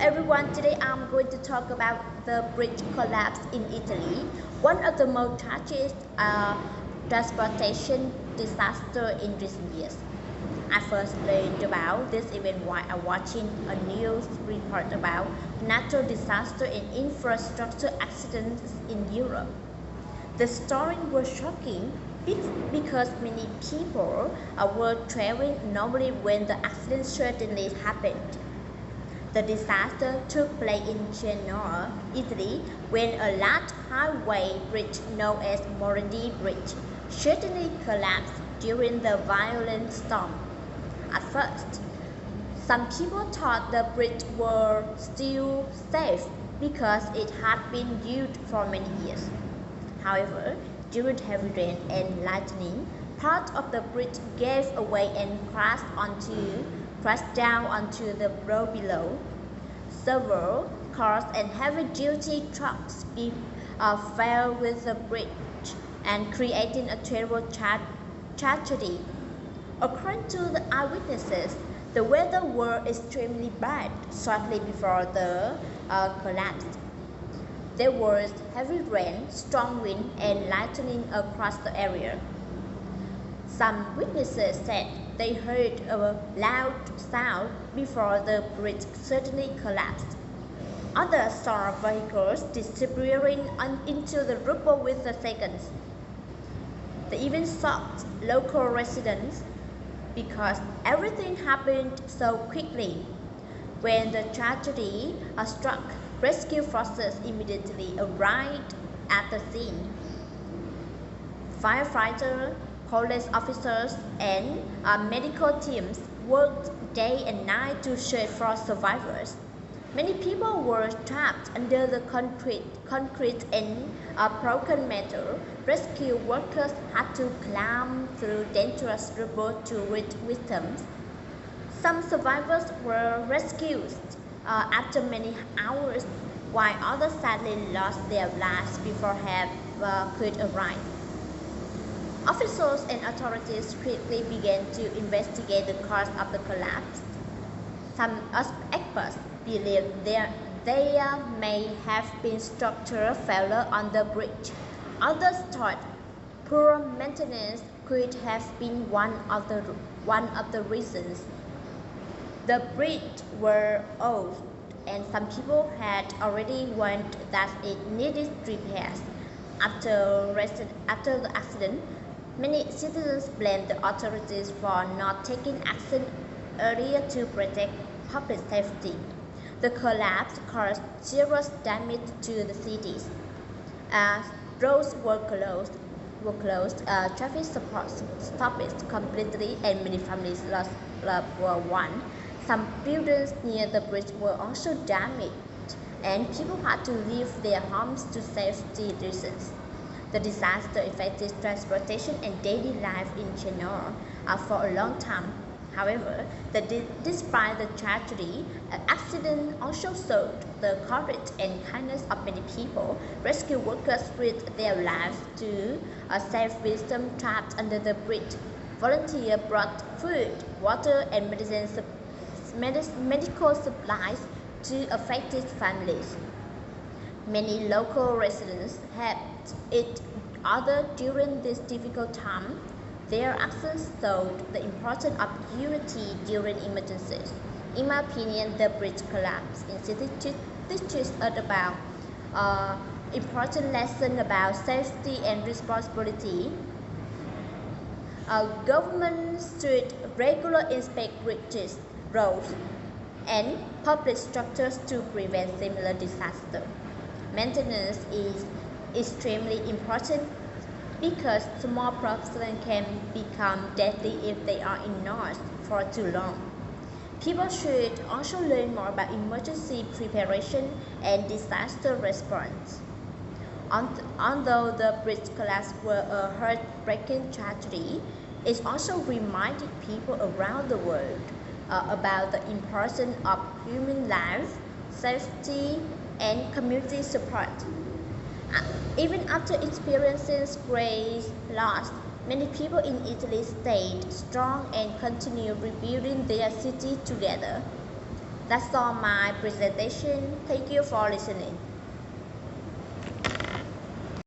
everyone, today I'm going to talk about the bridge collapse in Italy, one of the most tragic transportation disasters in recent years. I first learned about this event while I watching a news report about natural disaster and infrastructure accidents in Europe. The story was shocking because many people were traveling normally when the accident certainly happened. The disaster took place in Genoa, Italy, when a large highway bridge known as Morandi Bridge suddenly collapsed during the violent storm. At first, some people thought the bridge was still safe because it had been used for many years. However, during heavy rain and lightning, part of the bridge gave away and crashed down onto the road below. Several cars and heavy-duty trucks fell with the bridge and creating a terrible tragedy. According to the eyewitnesses, the weather was extremely bad shortly before the collapse. There was heavy rain, strong wind, and lightning across the area. Some witnesses said they heard a loud sound before the bridge suddenly collapsed. Others saw vehicles disappearing into the rubble within seconds. The event shocked local residents because everything happened so quickly. When the tragedy struck, rescue forces immediately arrived at the scene. Firefighters, police officers, and medical teams worked day and night to search for survivors. Many people were trapped under the concrete and broken metal. Rescue workers had to climb through dangerous rubble to reach victims. Some survivors were rescued after many hours, while others sadly lost their lives before help could arrive. Officials and authorities quickly began to investigate the cause of the collapse. Some experts believe there may have been structural failure on the bridge. Others thought poor maintenance could have been one of the reasons. The bridge was old, and some people had already warned that it needed repairs. After the accident, many citizens blamed the authorities for not taking action earlier to protect public safety. The collapse caused serious damage to the cities. Roads were closed, traffic stopped completely, and many families lost loved ones. Some buildings near the bridge were also damaged, and people had to leave their homes to safety reasons. The disaster affected transportation and daily life in Genoa for a long time. However, despite the tragedy, an accident also showed the courage and kindness of many people. Rescue workers risked their lives to save victims trapped under the bridge. Volunteers brought food, water, and medical supplies to affected families. Many local residents helped each other during this difficult time. Their actions showed the importance of unity during emergencies. In my opinion, the bridge collapse in city teaches us about important lesson about safety and responsibility. Governments should regularly inspect bridges, roads, and public structures to prevent similar disasters. Maintenance is extremely important because small problems can become deadly if they are ignored for too long. People should also learn more about emergency preparation and disaster response. Although the bridge collapse was a heartbreaking tragedy, it also reminded people around the world about the importance of human life, safety, and community support. Even after experiencing great loss, many people in Italy stayed strong and continued rebuilding their city together. That's all my presentation. Thank you for listening.